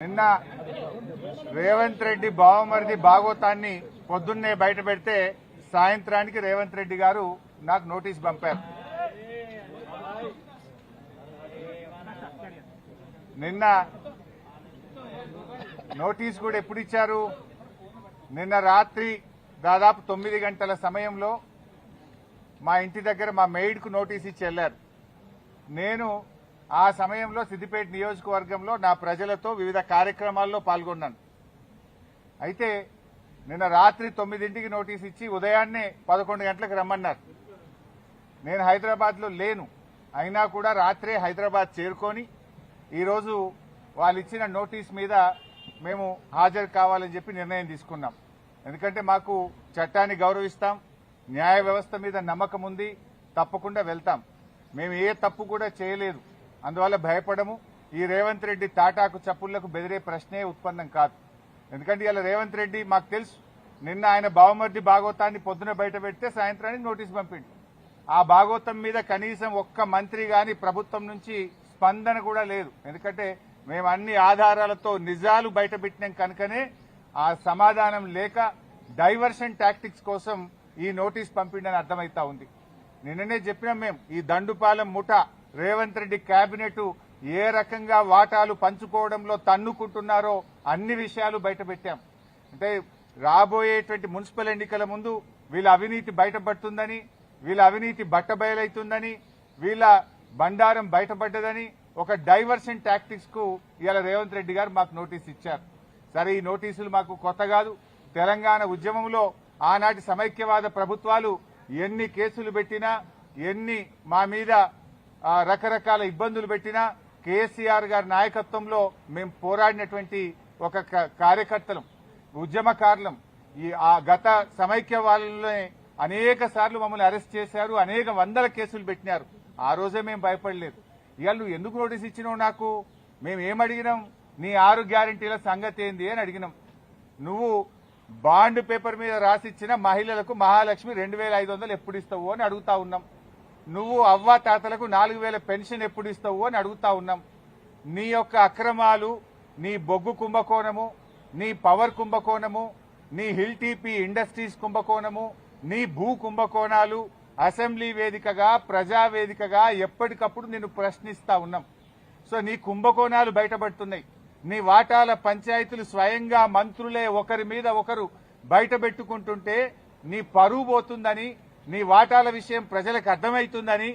నిన్న రేవంత్ రెడ్డి బావమరిది భాగవతాన్ని పొద్దున్నే బయట పెడితే సాయంత్రానికి రేవంత్ రెడ్డి గారు నాకు నోటీస్ పంపారు. నిన్న నోటీస్ కూడా ఎప్పుడు ఇచ్చారు? నిన్న రాత్రి దాదాపు 9 గంటల సమయంలో మా ఇంటి దగ్గర మా మెయిడ్కు నోటీస్ ఇచ్చి వెళ్లారు. నేను ఆ సమయంలో సిద్దిపేట నియోజకవర్గంలో నా ప్రజలతో వివిధ కార్యక్రమాల్లో పాల్గొన్నాను. అయితే నిన్న రాత్రి 9ంటికి నోటీస్ ఇచ్చి ఉదయాన్నే 11 గంటలకు రమ్మన్నారు. నేను హైదరాబాద్లో లేను, అయినా కూడా రాత్రే హైదరాబాద్ చేరుకొని ఈరోజు వాళ్ళు ఇచ్చిన నోటీస్ మీద మేము హాజరు కావాలని చెప్పి నిర్ణయం తీసుకున్నాం. ఎందుకంటే మాకు చట్టాన్ని గౌరవిస్తాం, న్యాయ వ్యవస్థ మీద నమ్మకం ఉంది, తప్పకుండా వెళ్తాం. మేము ఏ తప్పు కూడా చేయలేదు, అందువల్ల భయపడము. ఈ రేవంత్ రెడ్డి తాటాకు చప్పుళ్లకు బెదిరే ప్రశ్నే ఉత్పన్నం కాదు. ఎందుకంటే ఇలా రేవంత్ రెడ్డి మాకు తెలుసు, నిన్న ఆయన బావమర్ది భాగవతాన్ని పొద్దున బయట పెడితే సాయంత్రానికి నోటీస్ పంపిండు. ఆ భాగవతం మీద కనీసం ఒక్క మంత్రి గాని ప్రభుత్వం నుంచి స్పందన కూడా లేదు. ఎందుకంటే మేము అన్ని ఆధారాలతో నిజాలు బయట పెట్టినాం కనుకనే ఆ సమాధానం లేక డైవర్షన్ టాక్టిక్స్ కోసం ఈ నోటీస్ పంపిండని అర్థమైతా ఉంది. నిన్ననే చెప్పినాం మేము, ఈ దండుపాలెం ముఠా రేవంత్ రెడ్డి కేబినెట్ ఏ రకంగా వాటాలు పంచుకోవడంలో తన్నుకుంటున్నారో అన్ని విషయాలు బయట పెట్టాం. అంటే రాబోయేటువంటి మున్సిపల్ ఎన్నికల ముందు వీళ్ళ అవినీతి బయటపడుతుందని, వీళ్ళ అవినీతి బట్టబయలైతుందని, వీళ్ళ బండారం బయటపడ్డదని ఒక డైవర్షన్ టాక్టిక్స్ కు ఇవాళ రేవంత్ రెడ్డి గారు మాకు నోటీస్ ఇచ్చారు. సరే, ఈ నోటీసులు మాకు కొత్త కాదు. తెలంగాణ ఉద్యమంలో ఆనాటి సమైక్యవాద ప్రభుత్వాలు ఎన్ని కేసులు పెట్టినా, ఎన్ని మా మీద రకరకాల ఇబ్బందులు పెట్టినా కేసీఆర్ గారి నాయకత్వంలో మేము పోరాడినటువంటి ఒక కార్యకర్తలం, ఉద్యమకారులం. ఆ గత సమైక్యవాదులనే అనేక సార్లు మమ్మల్ని అరెస్ట్ చేశారు, అనేక వందల కేసులు పెట్టినారు. ఆ రోజే మేము భయపడలేదు. ఇవాళ నువ్వు ఎందుకు నోటీస్ ఇచ్చినావు నాకు? మేము ఏమడిగినాం? నీ 6 గ్యారంటీల సంగతి ఏంది అని అడిగినాం. నువ్వు బాండ్ పేపర్ మీద రాసిచ్చిన మహిళలకు మహాలక్ష్మి 2500 ఎప్పుడు ఇస్తావు అని అడుగుతా ఉన్నాం. నువ్వు అవ్వా తాతలకు 4000 పెన్షన్ ఎప్పుడు ఇస్తావు అని అడుగుతా ఉన్నాం. నీ యొక్క అక్రమాలు, నీ బొగ్గు కుంభకోణము, నీ పవర్ కుంభకోణము, నీ హిల్ టీపీ ఇండస్ట్రీస్ కుంభకోణము, నీ భూ కుంభకోణాలు అసెంబ్లీ వేదికగా, ప్రజావేదికగా ఎప్పటికప్పుడు నిన్ను ప్రశ్నిస్తా ఉన్నాం. సో నీ కుంభకోణాలు బయటపడుతున్నాయి. నీ వాటాల పంచాయతీలు స్వయంగా మంత్రులే ఒకరి మీద ఒకరు బయట పెట్టుకుంటుంటే నీ పరువు పోతుందని, నీ వాటాల విషయం ప్రజలకు అర్థమవుతుందని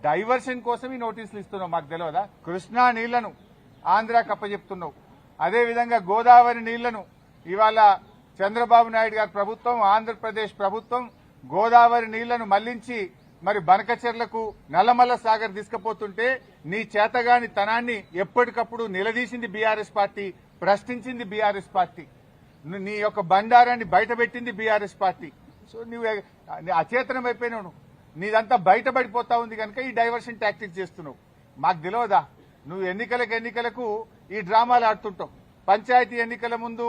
డైవర్షన్ కోసం ఈ నోటీసులు ఇస్తున్నావు. మాకు తెలియదా? కృష్ణా నీళ్లను ఆంధ్రాకి అప్పచెప్తున్నావు. అదేవిధంగా గోదావరి నీళ్లను ఇవాళ చంద్రబాబు నాయుడు గారి ప్రభుత్వం, ఆంధ్రప్రదేశ్ ప్రభుత్వం గోదావరి నీళ్లను మళ్లించి మరి బనకచెర్లకు, నల్లమల్ల సాగర్ తీసుకుపోతుంటే నీ చేతగాని తనాన్ని ఎప్పటికప్పుడు నిలదీసింది బీఆర్ఎస్ పార్టీ, ప్రశ్నించింది బీఆర్ఎస్ పార్టీ, నీ యొక్క బండారాన్ని బయటపెట్టింది బీఆర్ఎస్ పార్టీ. సో నువ్వు అచేతనం అయిపోయినావు. నీదంతా బయటపడిపోతా ఉంది కనుక ఈ డైవర్షన్ టాక్టిక్స్ చేస్తున్నావు. మాకు తెలియదా? నువ్వు ఎన్నికలకు ఈ డ్రామాలు ఆడుతుంటావు. పంచాయతీ ఎన్నికల ముందు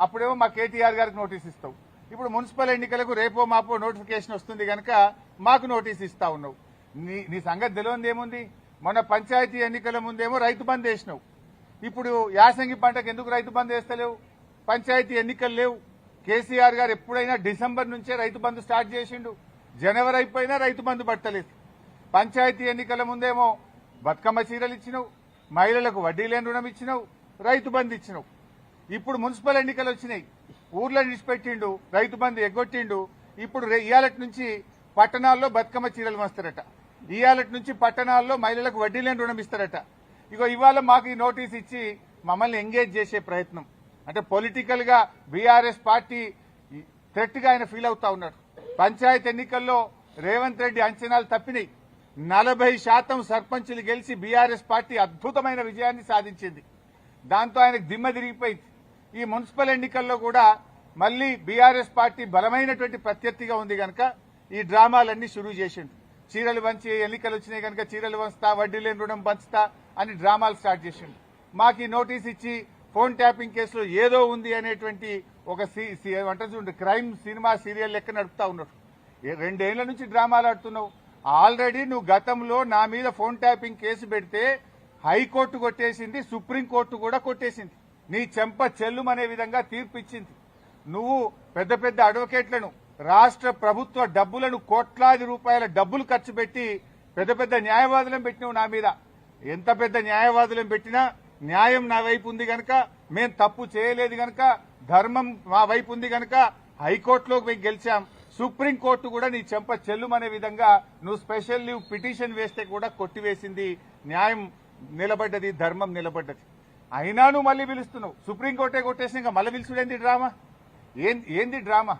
అప్పుడేమో మా కేటీఆర్ గారికి నోటీస్ ఇస్తావు. ఇప్పుడు మున్సిపల్ ఎన్నికలకు రేపో మాపో నోటిఫికేషన్ వస్తుంది కనుక మాకు నోటీస్ ఇస్తా ఉన్నావు. నీ సంగతి తెలియదు ఏముంది? మొన్న పంచాయతీ ఎన్నికల ముందేమో రైతు బంద్ వేసినావు. ఇప్పుడు యాసంగి పంటకు ఎందుకు రైతు బంద్ వేస్తలేవు? పంచాయతీ ఎన్నికలు లేవు. కేసీఆర్ గారు ఎప్పుడైనా డిసెంబర్ నుంచే రైతు బంద్ స్టార్ట్ చేసిండు. జనవరి అయిపోయినా రైతు బంద్ పట్టలేదు. పంచాయతీ ఎన్నికల ముందేమో బతుకమ్మ చీరలు ఇచ్చినావు, మహిళలకు వడ్డీ లేని రుణం ఇచ్చినావు, రైతు బంద్ ఇచ్చినావు. ఇప్పుడు మున్సిపల్ ఎన్నికలు వచ్చినాయి, ఊర్లో నిడిచిపెట్టిండు, రైతు బంద్ ఎగ్గొట్టిండు. ఇప్పుడు ఇయాలటి నుంచి పట్టణాల్లో బతుకమ్మ చీరలు వస్తారట, ఇయాలటి నుంచి పట్టణాల్లో మహిళలకు వడ్డీ లేని రుణం ఇస్తారట. ఇగో ఇవాళ మాకు ఈ నోటీస్ ఇచ్చి మమ్మల్ని ఎంగేజ్ చేసే ప్రయత్నం. అంటే పొలిటికల్ గా బీఆర్ఎస్ పార్టీ థ్రెట్ గా ఆయన ఫీల్ అవుతా ఉన్నాడు. పంచాయతీ ఎన్నికల్లో రేవంత్ రెడ్డి అంచనాలు తప్పినాయి. 40% సర్పంచులు గెలిచి బీఆర్ఎస్ పార్టీ అద్భుతమైన విజయాన్ని సాధించింది. దాంతో ఆయనకు దిమ్మ తిరిగిపోయింది. ఈ మున్సిపల్ ఎన్నికల్లో కూడా మళ్లీ బీఆర్ఎస్ పార్టీ బలమైనటువంటి ప్రత్యర్థిగా ఉంది కనుక ఈ డ్రామాలన్నీ షురూ చేసిండు. చీరలు వంచి ఎన్నికలు వచ్చినాయి కనుక చీరలు వంచుతా, వడ్డీ లేని రుణం పంచుతా అని డ్రామాలు స్టార్ట్ చేసిండు. మాకు ఈ నోటీస్ ఇచ్చి ఫోన్ ట్యాపింగ్ కేసులో ఏదో ఉంది అనేటువంటి ఒక క్రైమ్ సినిమా సీరియల్ లెక్క నడుపుతా ఉన్నాడు. 2 ఏళ్ల నుంచి డ్రామాలు ఆడుతున్నావు. ఆల్రెడీ నువ్వు గతంలో నా మీద ఫోన్ ట్యాపింగ్ కేసు పెడితే హైకోర్టు కొట్టేసింది, సుప్రీంకోర్టు కూడా కొట్టేసింది. నీ చెంప చెల్లుమనే విధంగా తీర్పిచ్చింది. నువ్వు పెద్ద పెద్ద అడ్వకేట్లను, రాష్ట్ర ప్రభుత్వ డబ్బులను, కోట్లాది రూపాయల డబ్బులు ఖర్చు పెట్టి పెద్ద పెద్ద న్యాయవాదులను పెట్టినావు నా మీద. ఎంత పెద్ద న్యాయవాదులను పెట్టినా న్యాయం నా వైపు ఉంది గనక, మేం తప్పు చేయలేదు గనక, ధర్మం మా వైపు ఉంది గనక హైకోర్టులోకి పోయి గెలిచాం. సుప్రీంకోర్టు కూడా నీ చెంప చెల్లుమనే విధంగా నువ్వు స్పెషల్ లీవ్ పిటిషన్ వేస్తే కూడా కొట్టివేసింది. న్యాయం నిలబడ్డది, ధర్మం నిలబడ్డది. అయినా నువ్వు మళ్ళీ పిలుస్తున్నావు. సుప్రీంకోర్టే కొట్టేసి ఇంకా మళ్ళీ పిలుచుడేంది డ్రామా? ఏంది డ్రామా?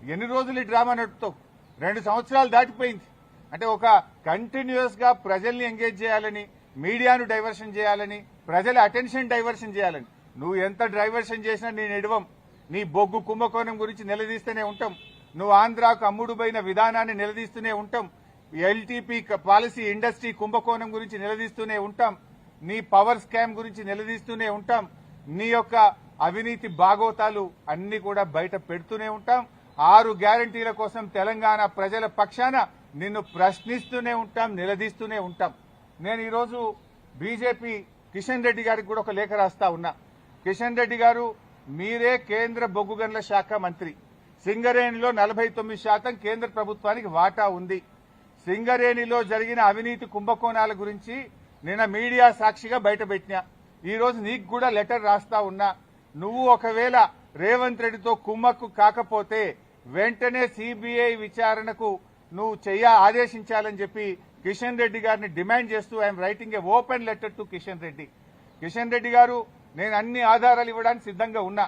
ఎన్ని రోజులు ఈ డ్రామా నడుపుతావు? 2 సంవత్సరాలు దాటిపోయింది. అంటే ఒక కంటిన్యూస్ గా ప్రజల్ని ఎంగేజ్ చేయాలని, మీడియాను డైవర్షన్ చేయాలని, ప్రజల అటెన్షన్ డైవర్షన్ చేయాలని నువ్వు ఎంత డైవర్షన్ చేసినా నేను ఎడవం. నీ బొగ్గు కుంభకోణం గురించి నిలదీస్తూనే ఉంటాం. నువ్వు ఆంధ్రాకు అమ్ముడుపోయిన విధానాన్ని నిలదీస్తూనే ఉంటాం. ఎల్టీపీ పాలసీ ఇండస్ట్రీ కుంభకోణం గురించి నిలదీస్తూనే ఉంటాం. నీ పవర్ స్కామ్ గురించి నిలదీస్తూనే ఉంటాం. నీ యొక్క అవినీతి బాగోతాలు అన్ని కూడా బయట పెడుతూనే ఉంటాం. 6 గ్యారంటీల కోసం తెలంగాణ ప్రజల పక్షాన నిన్ను ప్రశ్నిస్తూనే ఉంటాం, నిలదీస్తూనే ఉంటాం. నేను ఈరోజు బీజేపీ కిషన్ రెడ్డి గారికి కూడా ఒక లేఖ రాస్తా ఉన్నా. కిషన్ రెడ్డి గారు, మీరే కేంద్ర బొగ్గు గనుల శాఖ మంత్రి. సింగరేణిలో 49% కేంద్ర ప్రభుత్వానికి వాటా ఉంది. సింగరేణిలో జరిగిన అవినీతి కుంభకోణాల గురించి నిన్న మీడియా సాక్షిగా బయటపెట్టినా. ఈ రోజు నీకు కూడా లెటర్ రాస్తా ఉన్నా. నువ్వు ఒకవేళ రేవంత్ రెడ్డితో కుమ్మక్కు కాకపోతే వెంటనే సిబిఐ విచారణకు నువ్వు ఆదేశించాలని చెప్పి కిషన్ రెడ్డి గారిని డిమాండ్ చేస్తూ I'm writing A open letter to Kishan Reddy. Kishan Reddy గారు, నేను అన్ని ఆధారాలు ఇవ్వడానికి సిద్ధంగా ఉన్నా.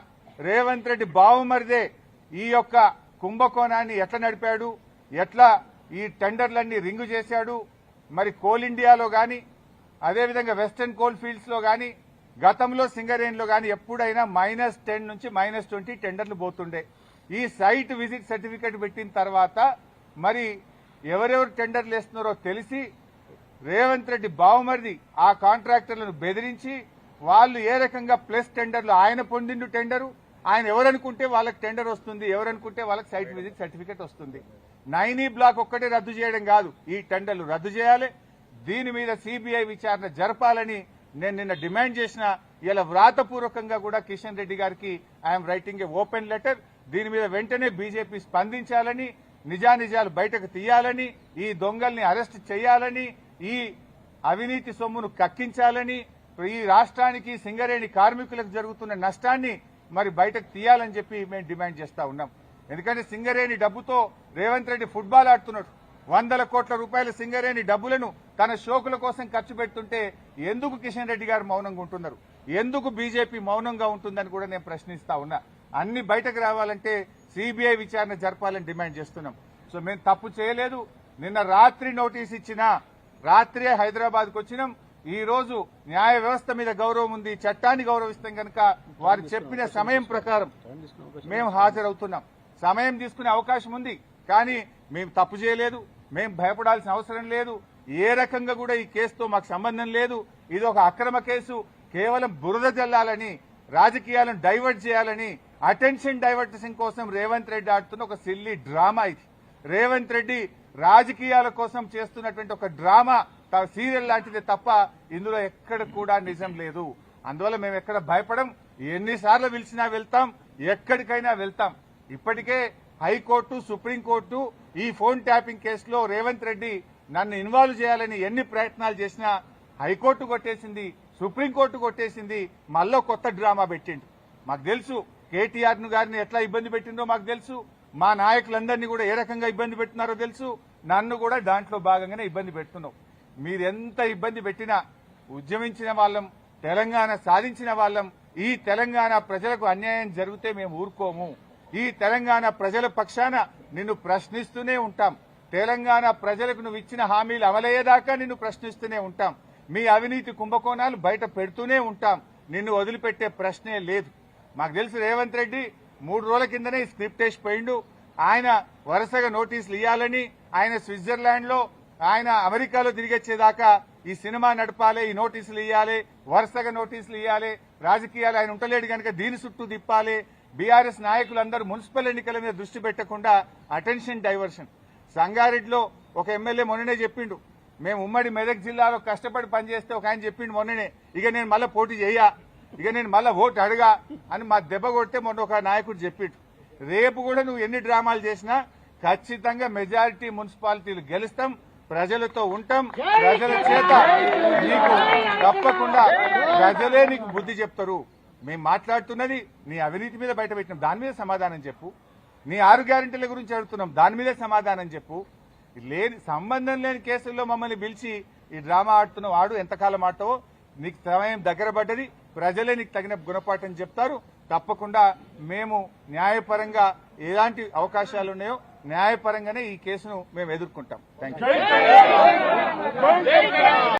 రేవంత్ రెడ్డి బావుమరిదే ఈ యొక్క కుంభకోణాన్ని ఎట్లా నడిపాడు, ఎట్లా ఈ టెండర్లన్నీ రింగు చేశాడు, మరి కోల్ ఇండియాలో గాని, అదేవిధంగా వెస్టర్న్ కోల్ ఫీల్డ్స్ లో గాని, గతంలో సింగరేణిలో గాని ఎప్పుడైనా -10 నుంచి -20 టెండర్లు పోతుండే. ఈ సైట్ విజిట్ సర్టిఫికేట్ పెట్టిన తర్వాత మరి ఎవరెవరు టెండర్లు వేస్తున్నారో తెలిసి రేవంత్ రెడ్డి బావుమరిది ఆ కాంట్రాక్టర్లను బెదిరించి వాళ్ళు ఏ రకంగా ప్లస్ టెండర్లు, ఆయన పొందిండు టెండరు, ఆయన ఎవరనుకుంటే వాళ్ళకి టెండర్ వస్తుంది, ఎవరనుకుంటే వాళ్ళకి సైట్ విజిట్ సర్టిఫికేట్ వస్తుంది. 9E బ్లాక్ ఒక్కటే రద్దు చేయడం కాదు, ఈ టెండర్లు రద్దు చేయాలి. దీని మీద సిబిఐ విచారణ జరపాలని నేను నిన్న డిమాండ్ చేసిన. ఇలా వ్రాతపూర్వకంగా కూడా కిషన్ రెడ్డి గారికి I'm writing A open letter. దీని మీద వెంటనే బీజేపీ స్పందించాలని, నిజానిజాలు బయటకు తీయాలని, ఈ దొంగల్ని అరెస్ట్ చేయాలని, ఈ అవినీతి సొమ్మును కక్కించాలని, ఈ రాష్ట్రానికి సింగరేణి కార్మికులకు జరుగుతున్న నష్టాన్ని మరి బయటకు తీయాలని చెప్పి మేము డిమాండ్ చేస్తా ఉన్నాం. ఎందుకంటే సింగరేణి డబ్బుతో రేవంత్ రెడ్డి ఫుట్బాల్ ఆడుతున్నాడు. 100 కోట్ల రూపాయల సింగరేణి డబ్బులను తన షోకుల కోసం ఖర్చు పెడుతుంటే ఎందుకు కిషన్ రెడ్డి గారు మౌనంగా ఉంటున్నారు? ఎందుకు బీజేపీ మౌనంగా ఉంటుందని కూడా నేను ప్రశ్నిస్తా ఉన్నా. అన్ని బయటకు రావాలంటే సిబిఐ విచారణ జరపాలని డిమాండ్ చేస్తున్నాం. సో మేము తప్పు చేయలేదు. నిన్న రాత్రి నోటీస్ ఇచ్చినా, రాత్రే హైదరాబాద్కు వచ్చినాం. ఈ రోజు న్యాయ వ్యవస్థ మీద గౌరవం ఉంది, చట్టాన్ని గౌరవిస్తాం కనుక వారు చెప్పిన సమయం ప్రకారం మేము హాజరవుతున్నాం. సమయం తీసుకునే అవకాశం ఉంది, కానీ మేము తప్పు చేయలేదు, మేము భయపడాల్సిన అవసరం లేదు. ఏ రకంగా కూడా ఈ కేసుతో మాకు సంబంధం లేదు. ఇది ఒక అక్రమ కేసు. కేవలం బురద జల్లాలని, రాజకీయాలను డైవర్ట్ చేయాలని, అటెన్షన్ డైవర్టేషన్ కోసం రేవంత్ రెడ్డి ఆడుతున్న ఒక సిల్లీ డ్రామా ఇది. రేవంత్ రెడ్డి రాజకీయాల కోసం చేస్తున్నటువంటి ఒక డ్రామా, సీరియల్ లాంటిదే తప్ప ఇందులో ఎక్కడ కూడా నిజం లేదు. అందువల్ల మేము ఎక్కడ భయపడం. ఎన్నిసార్లు పిలిచినా వెళ్తాం, ఎక్కడికైనా వెళ్తాం. ఇప్పటికే హైకోర్టు, సుప్రీంకోర్టు ఈ ఫోన్ ట్యాపింగ్ కేసులో రేవంత్ రెడ్డి నన్ను ఇన్వాల్వ్ చేయాలని ఎన్ని ప్రయత్నాలు చేసినా హైకోర్టు కొట్టేసింది, సుప్రీంకోర్టు కొట్టేసింది. మళ్ళీ కొత్త డ్రామా పెట్టిండు. మాకు తెలుసు కేటీఆర్ గారిని ఎట్లా ఇబ్బంది పెట్టిందో మాకు తెలుసు. మా నాయకులందరినీ కూడా ఏ రకంగా ఇబ్బంది పెట్టినారో తెలుసు. నన్ను కూడా దాంట్లో భాగంగానే ఇబ్బంది పెడుతున్నావు. మీరెంత ఇబ్బంది పెట్టినా ఉద్యమించిన వాళ్ళం, తెలంగాణ సాధించిన వాళ్ళం. ఈ తెలంగాణ ప్రజలకు అన్యాయం జరిగితే మేము ఊరుకోము. ఈ తెలంగాణ ప్రజల పక్షాన నిన్ను ప్రశ్నిస్తూనే ఉంటాం. తెలంగాణ ప్రజలకు నువ్వు ఇచ్చిన హామీలు అమలయ్యేదాకా నిన్ను ప్రశ్నిస్తూనే ఉంటాం. మీ అవినీతి కుంభకోణాలు బయట పెడుతూనే ఉంటాం. నిన్ను వదిలిపెట్టే ప్రశ్నే లేదు. మాకు తెలుసు రేవంత్ రెడ్డి 3 రోజుల కిందనే స్క్రిప్ట్ వేసిపోయిండు. ఆయన వరుసగా నోటీసులు ఇవ్వాలని, ఆయన స్విట్జర్లాండ్ లో, ఆయన అమెరికాలో తిరిగొచ్చేదాకా ఈ సినిమా నడపాలి, ఈ నోటీసులు ఇవ్వాలి, వరుసగా నోటీసులు ఇవ్వాలి. రాజకీయాలు ఆయన ఉంటలేడు కనుక దీని చుట్టూ తిప్పాలి. బీఆర్ఎస్ నాయకులందరూ మున్సిపల్ ఎన్నికల మీద దృష్టి పెట్టకుండా అటెన్షన్ డైవర్షన్. సంగారెడ్డిలో ఒక ఎమ్మెల్యే మొన్ననే చెప్పిండు, మేము ఉమ్మడి మెదక్ జిల్లాలో కష్టపడి పనిచేస్తే ఒక ఆయన చెప్పిండు మొన్ననే, ఇక నేను మళ్ళీ పోటీ చేయ, ఇక నేను మళ్ళా ఓటు అడగా అని మా దెబ్బ కొడితే మొన్న ఒక నాయకుడు చెప్పిండు. రేపు కూడా నువ్వు ఎన్ని డ్రామాలు చేసినా ఖచ్చితంగా మెజారిటీ మున్సిపాలిటీలు గెలుస్తాం, ప్రజలతో ఉంటాం, ప్రజల చేత నీకు తప్పకుండా ప్రజలే నీకు బుద్ధి చెప్తారు. మేము మాట్లాడుతున్నది నీ అవినీతి మీద బయట పెట్టినాం, దాని మీద సమాధానం చెప్పు. నీ 6 గ్యారెంటీల గురించి అడుగుతున్నాం, దాని మీదే సమాధానం చెప్పు. సంబంధం లేని కేసుల్లో మమ్మల్ని పిలిచి ఈ డ్రామా ఆడుతున్నావు, ఆడు ఎంతకాలం ఆడతావో, నీకు సమయం దగ్గర పడ్డది, ప్రజలే నీకు తగిన గుణపాఠం చెప్తారు. తప్పకుండా మేము న్యాయపరంగా ఎలాంటి అవకాశాలు ఉన్నాయో న్యాయపరంగానే ఈ కేసును మేము ఎదుర్కొంటాం. Thank you.